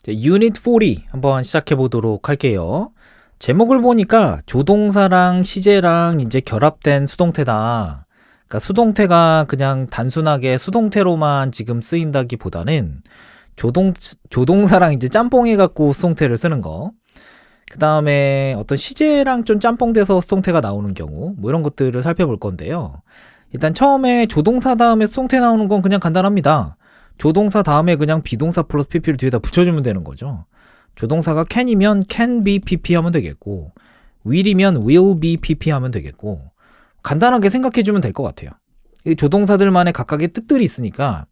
유닛 40 한번 시작해 보도록 할게요. 제목을 보니까 조동사랑 시제랑 이제 결합된 수동태다. 그러니까 수동태가 그냥 단순하게 수동태로만 지금 쓰인다기보다는 조동사랑 이제 짬뽕해 갖고 수동태를 쓰는 거. 그 다음에 어떤 시제랑 좀 짬뽕돼서 수동태가 나오는 경우, 뭐 이런 것들을 살펴볼 건데요. 일단 처음에 조동사 다음에 수동태 나오는 건 그냥 간단합니다. 조동사 다음에 그냥 비동사 플러스 pp를 뒤에다 붙여주면 되는 거죠. 조동사가 can이면 can be pp 하면 되겠고, will이면 will be pp 하면 되겠고, 간단하게 생각해주면 될 것 같아요. 이 조동사들만의 각각의 뜻들이 있으니까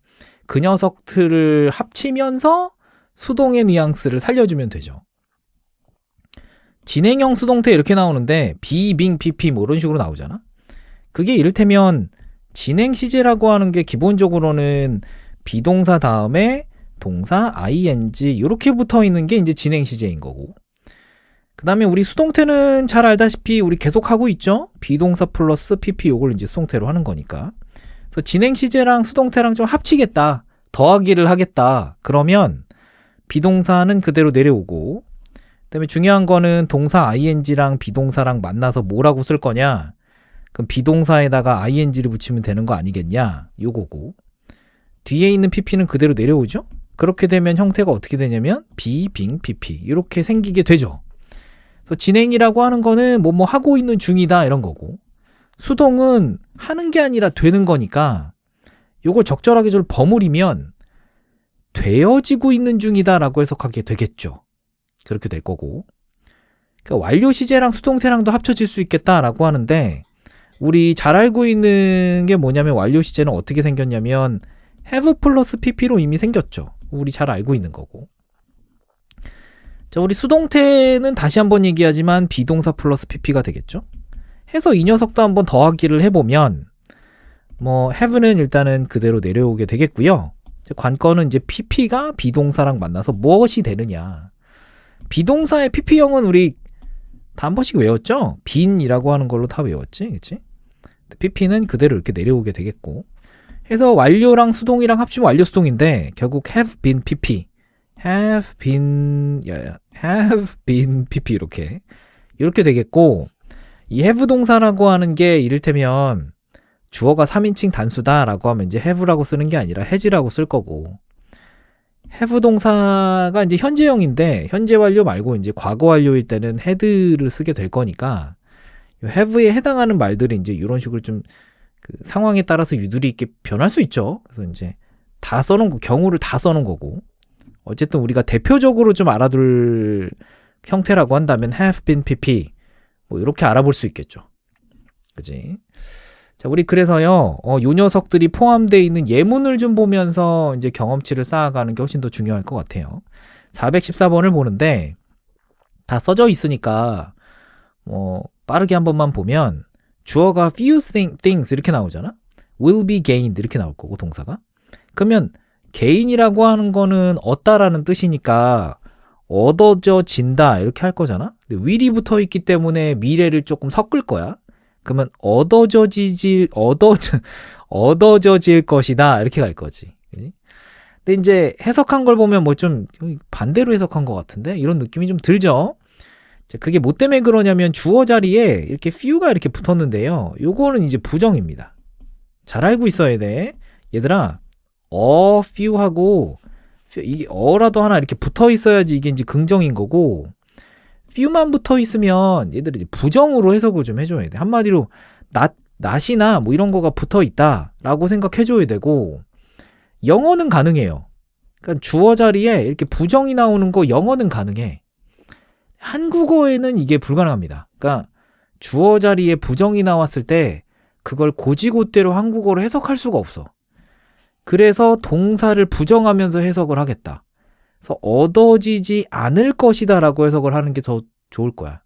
그 녀석들을 합치면서 수동의 뉘앙스를 살려주면 되죠. 진행형 수동태 이렇게 나오는데 be, being, pp 뭐 이런 식으로 나오잖아. 그게 이를테면 진행 시제라고 하는 게 기본적으로는 비동사 다음에 동사, ing 이렇게 붙어 있는 게 이제 진행 시제인 거고, 그 다음에 우리 수동태는 잘 알다시피 우리 계속 하고 있죠. 비동사 플러스 pp 요걸 이제 수동태로 하는 거니까. 그래서 진행 시제랑 수동태랑 좀 합치겠다, 더하기를 하겠다, 그러면 비동사는 그대로 내려오고, 그 다음에 중요한 거는 동사 ing랑 비동사랑 만나서 뭐라고 쓸 거냐, 그럼 비동사에다가 ing를 붙이면 되는 거 아니겠냐, 요거고, 뒤에 있는 pp는 그대로 내려오죠. 그렇게 되면 형태가 어떻게 되냐면 be, being, pp 이렇게 생기게 되죠. 그래서 진행이라고 하는 거는 뭐 하고 있는 중이다 이런 거고, 수동은 하는 게 아니라 되는 거니까 요걸 적절하게 좀 버무리면 되어지고 있는 중이다 라고 해석하게 되겠죠. 그렇게 될 거고, 그러니까 완료 시제랑 수동태랑도 합쳐질 수 있겠다라고 하는데, 우리 잘 알고 있는 게 뭐냐면 완료 시제는 어떻게 생겼냐면 have 플러스 pp로 이미 생겼죠. 우리 잘 알고 있는 거고. 자, 우리 수동태는 다시 한번 얘기하지만 비동사 플러스 pp가 되겠죠. 해서 이 녀석도 한번 더하기를 해보면 뭐 have는 일단은 그대로 내려오게 되겠고요. 관건은 이제 pp가 비동사랑 만나서 무엇이 되느냐. 비동사의 pp형은 우리 다 한 번씩 외웠죠. bean이라고 하는 걸로 다 외웠지, 그치? pp는 그대로 이렇게 내려오게 되겠고, 해서 완료랑 수동이랑 합치면 완료 수동인데 결국 have been pp, have been pp 이렇게 되겠고, 이 have 동사라고 하는 게 이를테면 주어가 3인칭 단수다라고 하면 이제 have라고 쓰는 게 아니라 has라고 쓸 거고, have 동사가 이제 현재형인데 현재 완료 말고 이제 과거 완료일 때는 had를 쓰게 될 거니까 have에 해당하는 말들이 이제 이런 식으로 좀 그 상황에 따라서 유두리 있게 변할 수 있죠. 그래서 이제 다 써놓은 거, 경우를 다 써놓은 거고, 어쨌든 우리가 대표적으로 좀 알아둘 형태라고 한다면 have been pp 뭐 이렇게 알아볼 수 있겠죠. 그지? 자, 우리 그래서요, 요 녀석들이 포함되어 있는 예문을 좀 보면서 이제 경험치를 쌓아가는 게 훨씬 더 중요할 것 같아요. 414번을 보는데 다 써져 있으니까 빠르게 한 번만 보면 주어가 few things 이렇게 나오잖아. will be gained 이렇게 나올 거고, 동사가. 그러면 gain이라고 하는 거는 얻다라는 뜻이니까 얻어져진다 이렇게 할 거잖아. 근데 will이 붙어 있기 때문에 미래를 조금 섞을 거야. 그러면 얻어져질 것이다 이렇게 갈 거지. 그치? 근데 이제 해석한 걸 보면 뭐 좀 반대로 해석한 것 같은데 이런 느낌이 좀 들죠. 그게 뭐 때문에 그러냐면 주어 자리에 이렇게 few가 이렇게 붙었는데요, 요거는 이제 부정입니다. 잘 알고 있어야 돼. 얘들아, few하고 이게 어라도 하나 이렇게 붙어 있어야지 이게 이제 긍정인 거고, few만 붙어 있으면 얘들이 이제 부정으로 해석을 좀 해줘야 돼. 한마디로 not이나 뭐 이런 거가 붙어 있다라고 생각해줘야 되고, 영어는 가능해요. 그러니까 주어 자리에 이렇게 부정이 나오는 거 영어는 가능해. 한국어에는 이게 불가능합니다. 그러니까 주어 자리에 부정이 나왔을 때 그걸 곧이곧대로 한국어로 해석할 수가 없어. 그래서 동사를 부정하면서 해석을 하겠다. 그래서 얻어지지 않을 것이다 라고 해석을 하는 게 더 좋을 거야.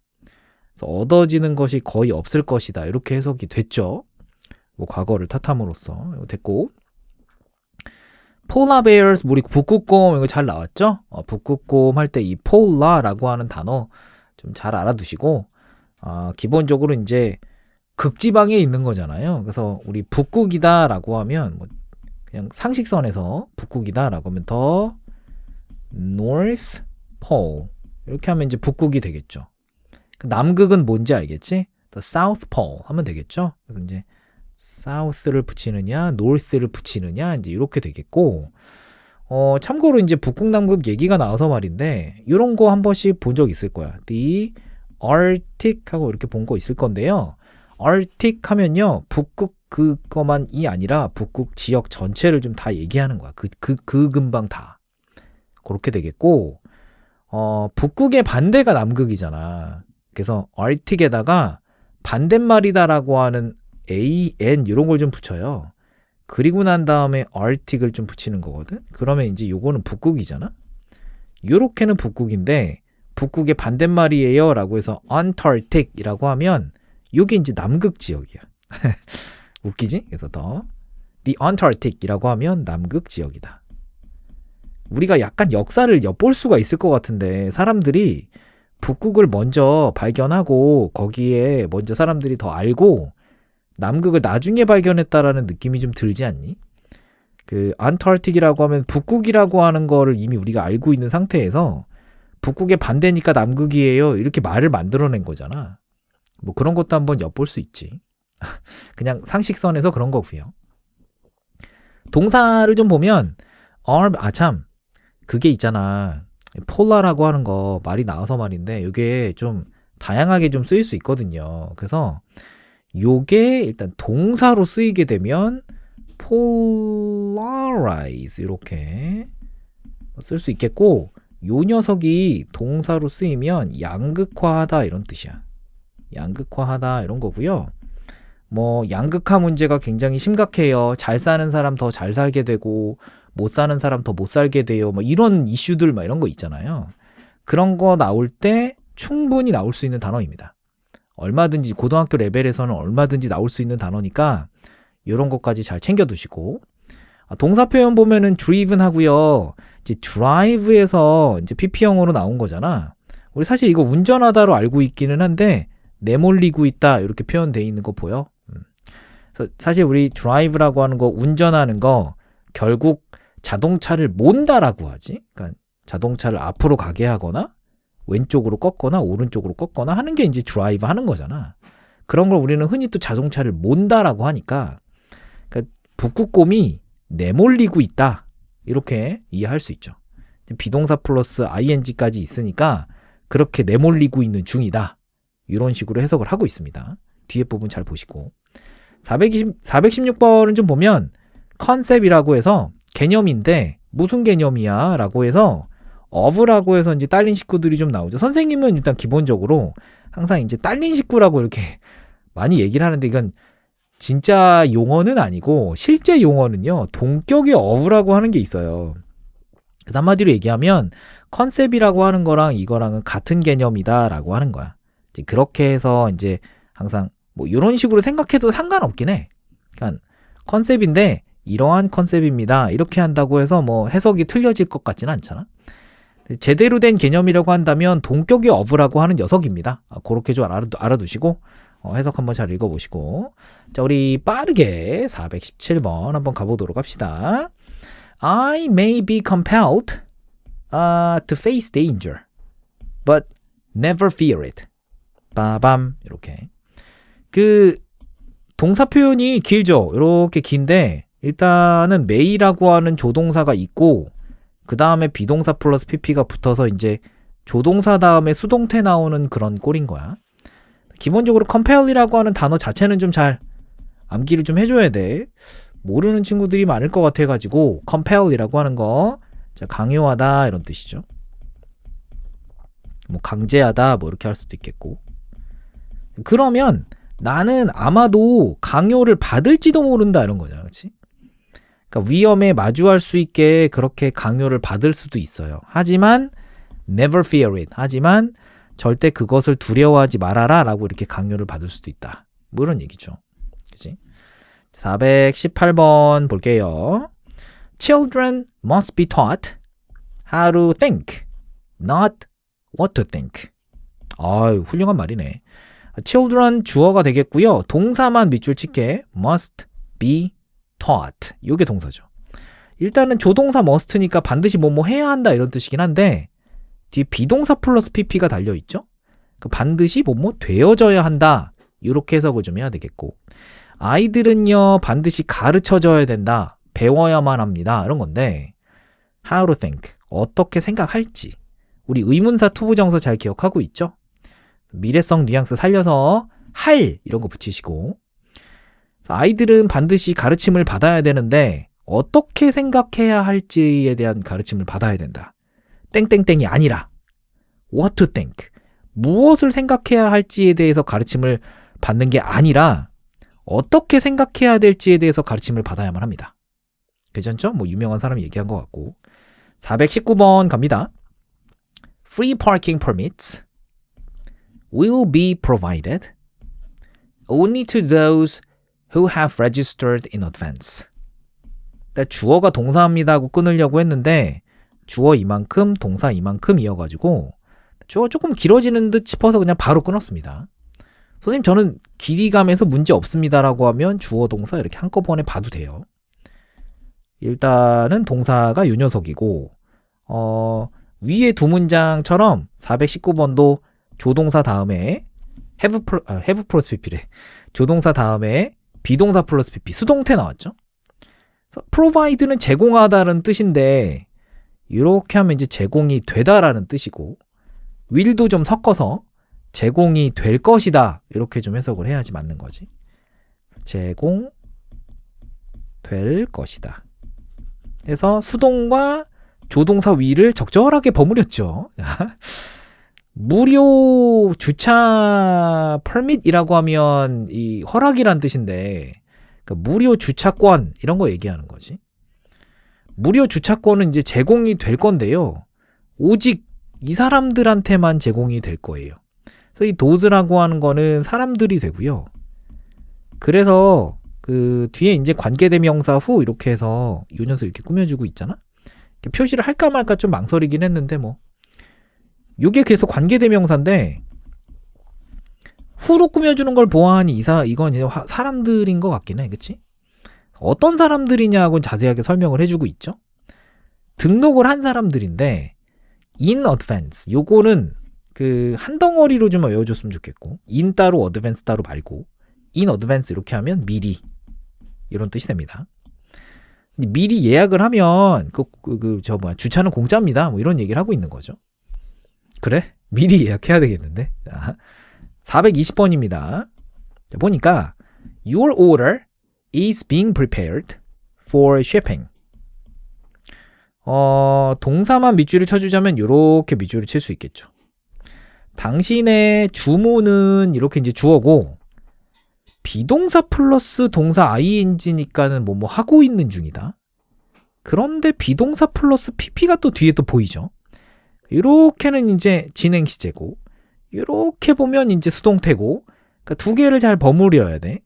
그래서 얻어지는 것이 거의 없을 것이다 이렇게 해석이 됐죠. 뭐 과거를 탓함으로써. 이거 됐고, polar bears, 우리 북극곰 이거 잘 나왔죠? 북극곰 할 때 이 polar라고 하는 단어 좀 잘 알아두시고, 기본적으로 이제 극지방에 있는 거잖아요. 그래서 우리 북극이다라고 하면 뭐 그냥 상식선에서 북극이다라고 하면 더 North Pole. 이렇게 하면 이제 북극이 되겠죠. 남극은 뭔지 알겠지? The South Pole 하면 되겠죠. 그래서 이제 South를 붙이느냐, North를 붙이느냐, 이제 이렇게 되겠고, 참고로 이제 북극 남극 얘기가 나와서 말인데, 이런 거 한 번씩 본 적 있을 거야. The Arctic 하고 이렇게 본 거 있을 건데요. Arctic 하면요, 북극 그거만이 아니라 북극 지역 전체를 좀 다 얘기하는 거야. 그 근방 다. 그렇게 되겠고, 북극의 반대가 남극이잖아. 그래서 Arctic에다가 반대말이다라고 하는 AN 이런 걸 좀 붙여요. 그리고 난 다음에 Arctic을 좀 붙이는 거거든. 그러면 이제 요거는 북극이잖아. 요렇게는 북극인데 북극의 반대말이에요 라고 해서 Antarctic이라고 하면 요게 이제 남극 지역이야. 웃기지? 그래서 더 The Antarctic이라고 하면 남극 지역이다. 우리가 약간 역사를 엿볼 수가 있을 것 같은데 사람들이 북극을 먼저 발견하고 거기에 먼저 사람들이 더 알고 남극을 나중에 발견했다라는 느낌이 좀 들지 않니? 그 안타르틱이라고 하면 북극이라고 하는 거를 이미 우리가 알고 있는 상태에서 북극의 반대니까 남극이에요 이렇게 말을 만들어낸 거잖아. 뭐 그런 것도 한번 엿볼 수 있지. 그냥 상식선에서 그런 거고요. 동사를 좀 보면 참 그게 있잖아. 폴라라고 하는 거 말이 나와서 말인데 이게 좀 다양하게 좀 쓰일 수 있거든요. 그래서 요게 일단 동사로 쓰이게 되면 polarize 이렇게 쓸 수 있겠고 요 녀석이 동사로 쓰이면 양극화하다 이런 뜻이야. 양극화하다 이런 거고요. 뭐 양극화 문제가 굉장히 심각해요. 잘 사는 사람 더 잘 살게 되고 못 사는 사람 더 못 살게 돼요. 뭐 이런 이슈들 막 이런 거 있잖아요. 그런 거 나올 때 충분히 나올 수 있는 단어입니다. 얼마든지 고등학교 레벨에서는 얼마든지 나올 수 있는 단어니까 이런 것까지 잘 챙겨두시고 동사 표현 보면은 driven 하고요. 이제 drive에서 이제 PP형으로 나온 거잖아. 우리 사실 이거 운전하다로 알고 있기는 한데 내몰리고 있다 이렇게 표현되어 있는 거 보여? 그래서 사실 우리 drive라고 하는 거 운전하는 거 결국 자동차를 몬다라고 하지. 그러니까 자동차를 앞으로 가게 하거나 왼쪽으로 꺾거나 오른쪽으로 꺾거나 하는 게 이제 드라이브 하는 거잖아. 그런 걸 우리는 흔히 또 자동차를 몬다라고 하니까 그러니까 북극곰이 내몰리고 있다. 이렇게 이해할 수 있죠. 비동사 플러스 ing까지 있으니까 그렇게 내몰리고 있는 중이다. 이런 식으로 해석을 하고 있습니다. 뒤에 부분 잘 보시고 416번은 좀 보면 컨셉이라고 해서 개념인데 무슨 개념이야? 라고 해서 of라고 해서 이제 딸린 식구들이 좀 나오죠. 선생님은 일단 기본적으로 항상 이제 딸린 식구라고 이렇게 많이 얘기를 하는데 이건 진짜 용어는 아니고 실제 용어는요. 동격의 of라고 하는 게 있어요. 그래서 한마디로 얘기하면 컨셉이라고 하는 거랑 이거랑은 같은 개념이다라고 하는 거야. 이제 그렇게 해서 이제 항상 뭐 이런 식으로 생각해도 상관없긴 해. 그러니까 컨셉인데 이러한 컨셉입니다. 이렇게 한다고 해서 뭐 해석이 틀려질 것 같지는 않잖아. 제대로 된 개념이라고 한다면 동격의 of라고 하는 녀석입니다. 그렇게 좀 알아두시고 해석 한번 잘 읽어보시고 자 우리 빠르게 417번 한번 가보도록 합시다. I may be compelled to face danger, but never fear it. 빠밤 이렇게 그 동사 표현이 길죠. 이렇게 긴데 일단은 may라고 하는 조동사가 있고 그 다음에 비동사 플러스 pp가 붙어서 이제 조동사 다음에 수동태 나오는 그런 꼴인 거야. 기본적으로 compel이라고 하는 단어 자체는 좀 잘 암기를 좀 해줘야 돼. 모르는 친구들이 많을 것 같아가지고 compel이라고 하는 거 강요하다 이런 뜻이죠. 뭐 강제하다 뭐 이렇게 할 수도 있겠고. 그러면 나는 아마도 강요를 받을지도 모른다 이런 거잖아, 그렇지? 그러니까 위험에 마주할 수 있게 그렇게 강요를 받을 수도 있어요. 하지만 never fear it. 하지만 절대 그것을 두려워하지 말아라 라고 이렇게 강요를 받을 수도 있다. 뭐 이런 얘기죠. 그치? 418번 볼게요. Children must be taught how to think, not what to think. 아유, 훌륭한 말이네. Children 주어가 되겠고요. 동사만 밑줄 칠게. must be taught. 이게 동사죠. 일단은 조동사 must니까 반드시 뭐뭐 해야 한다 이런 뜻이긴 한데 뒤에 비동사 플러스 pp가 달려있죠? 반드시 뭐뭐 되어져야 한다 이렇게 해석을 좀 해야 되겠고 아이들은요 반드시 가르쳐줘야 된다 배워야만 합니다 이런 건데 how to think 어떻게 생각할지 우리 의문사 투부정사 잘 기억하고 있죠? 미래성 뉘앙스 살려서 할 이런 거 붙이시고 아이들은 반드시 가르침을 받아야 되는데 어떻게 생각해야 할지에 대한 가르침을 받아야 된다. 땡땡땡이 아니라 what to think 무엇을 생각해야 할지에 대해서 가르침을 받는 게 아니라 어떻게 생각해야 될지에 대해서 가르침을 받아야만 합니다. 괜찮죠? 뭐 유명한 사람이 얘기한 것 같고 419번 갑니다. Free parking permits will be provided only to those who have registered in advance. 주어가 동사입니다 하고 끊으려고 했는데 주어 이만큼 동사 이만큼 이어가지고 주어 조금 길어지는 듯 싶어서 그냥 바로 끊었습니다. 선생님 저는 길이감에서 문제 없습니다라고 하면 주어 동사 이렇게 한꺼번에 봐도 돼요. 일단은 동사가 요 녀석이고 위에 두 문장처럼 419번도 조동사 다음에 have 플러스 pp래. 조동사 다음에 비동사 플러스 pp 수동태 나왔죠. provide는 제공하다라는 뜻인데 이렇게 하면 이제 제공이 되다라는 뜻이고 will도 좀 섞어서 제공이 될 것이다 이렇게 좀 해석을 해야지 맞는 거지. 제공 될 것이다. 그래서 수동과 조동사 will을 적절하게 버무렸죠. 무료 주차 permit이라고 하면 이 허락이란 뜻인데 그러니까 무료 주차권 이런 거 얘기하는 거지. 무료 주차권은 이제 제공이 될 건데요. 오직 이 사람들한테만 제공이 될 거예요. 그래서 이 does라고 하는 거는 사람들이 되고요. 그래서 그 뒤에 이제 관계대명사 후 이렇게 해서 이 녀석 이렇게 꾸며주고 있잖아. 이렇게 표시를 할까 말까 좀 망설이긴 했는데 뭐 요게 그래서 관계대명사인데 후로 꾸며주는 걸 보아하니 이건 이제 사람들인 것 같긴 해. 그치? 어떤 사람들이냐고 자세하게 설명을 해주고 있죠. 등록을 한 사람들인데 in advance 요거는 그 한 덩어리로 좀 외워줬으면 좋겠고 in 따로 advance 따로 말고 in advance 이렇게 하면 미리 이런 뜻이 됩니다. 미리 예약을 하면 주차는 공짜입니다. 뭐 이런 얘기를 하고 있는 거죠. 그래? 미리 예약해야 되겠는데. 자, 420번입니다. 자, 보니까 Your order is being prepared for shipping. 동사만 밑줄을 쳐주자면 이렇게 밑줄을 칠 수 있겠죠. 당신의 주문은 이렇게 이제 주어고 비동사 플러스 동사 ing니까는 뭐뭐 하고 있는 중이다. 그런데 비동사 플러스 pp가 또 뒤에 또 보이죠. 이렇게는 이제 진행 시제고 이렇게 보면 이제 수동태고 그러니까 두 개를 잘 버무려야 돼.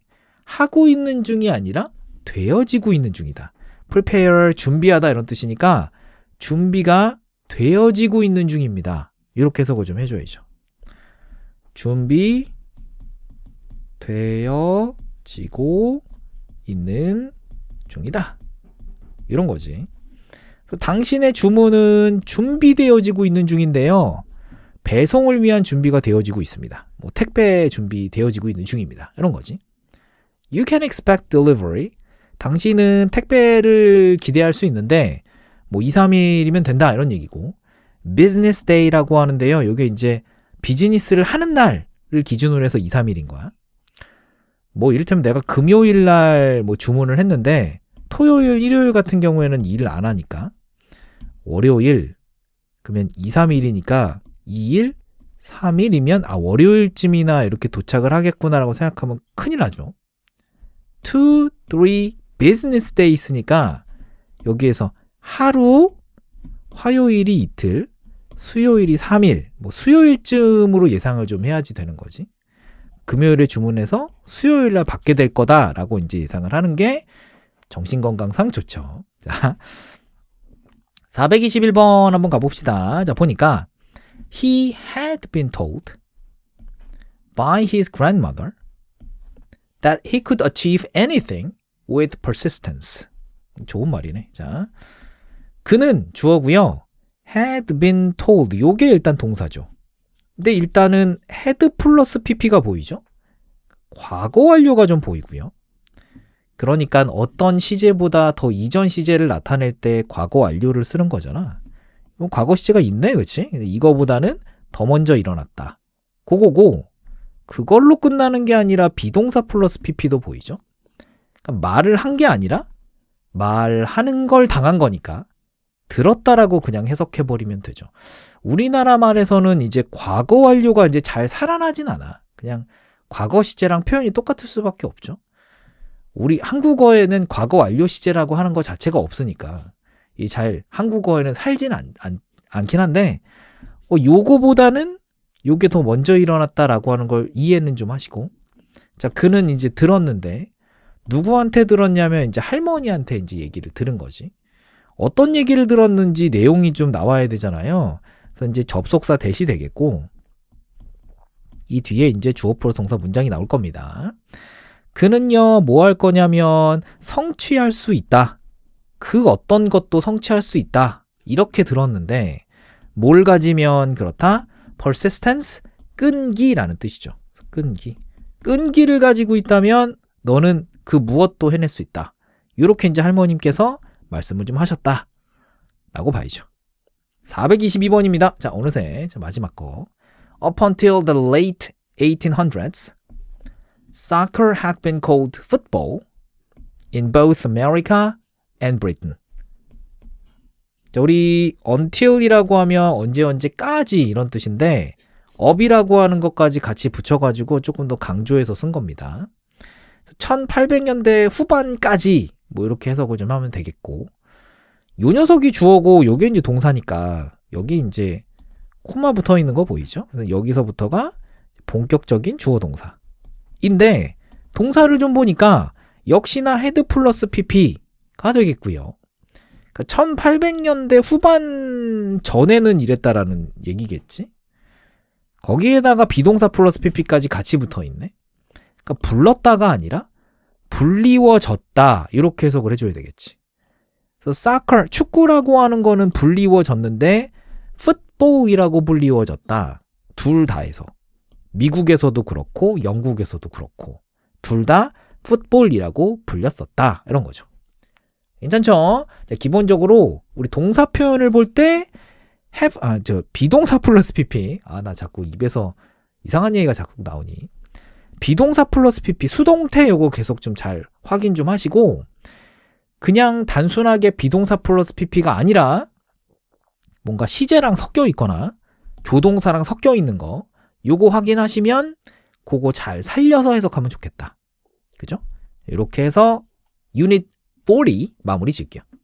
하고 있는 중이 아니라 되어지고 있는 중이다. prepare 준비하다 이런 뜻이니까 준비가 되어지고 있는 중입니다. 이렇게 해석을 좀 해줘야죠. 준비 되어지고 있는 중이다. 이런 거지. 당신의 주문은 준비되어지고 있는 중인데요. 배송을 위한 준비가 되어지고 있습니다. 뭐 택배 준비되어지고 있는 중입니다. 이런 거지. You can expect delivery. 당신은 택배를 기대할 수 있는데 뭐 2, 3일이면 된다 이런 얘기고 business day라고 하는데요. 이게 이제 비즈니스를 하는 날을 기준으로 해서 2, 3일인 거야. 뭐 이를테면 내가 금요일 날 뭐 주문을 했는데 토요일, 일요일 같은 경우에는 일을 안 하니까 월요일 그러면 2, 3일이니까 2일, 3일이면 월요일쯤이나 이렇게 도착을 하겠구나라고 생각하면 큰일 나죠. 2, 3 business day 있으니까 여기에서 하루, 화요일이 이틀, 수요일이 3일, 뭐 수요일쯤으로 예상을 좀 해야지 되는 거지. 금요일에 주문해서 수요일날 받게 될 거다라고 이제 예상을 하는 게 정신건강상 좋죠. 자, 421번 한번 가봅시다. 자, 보니까 He had been told by his grandmother that he could achieve anything with persistence. 좋은 말이네. 자, 그는 주어고요. had been told. 요게 일단 동사죠. 근데 일단은 had 플러스 pp가 보이죠? 과거 완료가 좀 보이고요. 그러니까 어떤 시제보다 더 이전 시제를 나타낼 때 과거 완료를 쓰는 거잖아. 그럼 과거 시제가 있네, 그치? 이거보다는 더 먼저 일어났다. 그거고, 그걸로 끝나는 게 아니라 비동사 플러스 pp도 보이죠? 그러니까 말을 한 게 아니라 말하는 걸 당한 거니까 들었다라고 그냥 해석해버리면 되죠. 우리나라 말에서는 이제 과거 완료가 이제 잘 살아나진 않아. 그냥 과거 시제랑 표현이 똑같을 수밖에 없죠. 우리 한국어에는 과거 완료 시제라고 하는 것 자체가 없으니까 이 잘 한국어에는 살진 않긴 한데 요거보다는 요게 더 먼저 일어났다라고 하는 걸 이해는 좀 하시고, 자, 그는 이제 들었는데 누구한테 들었냐면 이제 할머니한테 이제 얘기를 들은 거지. 어떤 얘기를 들었는지 내용이 좀 나와야 되잖아요. 그래서 이제 접속사 대시 되겠고, 이 뒤에 이제 주어 플러스 동사 문장이 나올 겁니다. 그는요, 뭐 할 거냐면 성취할 수 있다. 그 어떤 것도 성취할 수 있다. 이렇게 들었는데 뭘 가지면 그렇다? persistence, 끈기라는 뜻이죠. 끈기. 끈기를 가지고 있다면 너는 그 무엇도 해낼 수 있다. 이렇게 이제 할머님께서 말씀을 좀 하셨다. 라고 봐야죠. 422번입니다. 자, 어느새 마지막 거. Up until the late 1800s, soccer had been called football in both America and Britain. 자, 우리 until이라고 하면 언제까지 이런 뜻인데 up이라고 하는 것까지 같이 붙여가지고 조금 더 강조해서 쓴 겁니다. 1800년대 후반까지 뭐 이렇게 해석을 좀 하면 되겠고, 요 녀석이 주어고 요게 이제 동사니까 여기 이제 코마 붙어 있는 거 보이죠? 그래서 여기서부터가 본격적인 주어 동사인데 동사를 좀 보니까 역시나 had 플러스 pp가 되겠고요. 그러니까 1800년대 후반 전에는 이랬다라는 얘기겠지? 거기에다가 비동사 플러스 pp까지 같이 붙어 있네. 그러니까 불렀다가 아니라 불리워졌다, 이렇게 해석을 해줘야 되겠지. 그래서 soccer, 축구라고 하는 거는 불리워졌는데 football이라고 불리워졌다. 둘 다 해서. 미국에서도 그렇고 영국에서도 그렇고 둘 다 football이라고 불렸었다, 이런 거죠. 괜찮죠? 자, 기본적으로 우리 동사 표현을 볼 때 비동사 플러스 pp. 나 자꾸 입에서 이상한 얘기가 자꾸 나오니. 비동사 플러스 pp, 수동태 요거 계속 좀 잘 확인 좀 하시고, 그냥 단순하게 비동사 플러스 pp가 아니라 뭔가 시제랑 섞여 있거나 조동사랑 섞여 있는 거, 요거 확인하시면 그거 잘 살려서 해석하면 좋겠다. 그죠? 이렇게 해서 유닛 40 마무리 짓게요.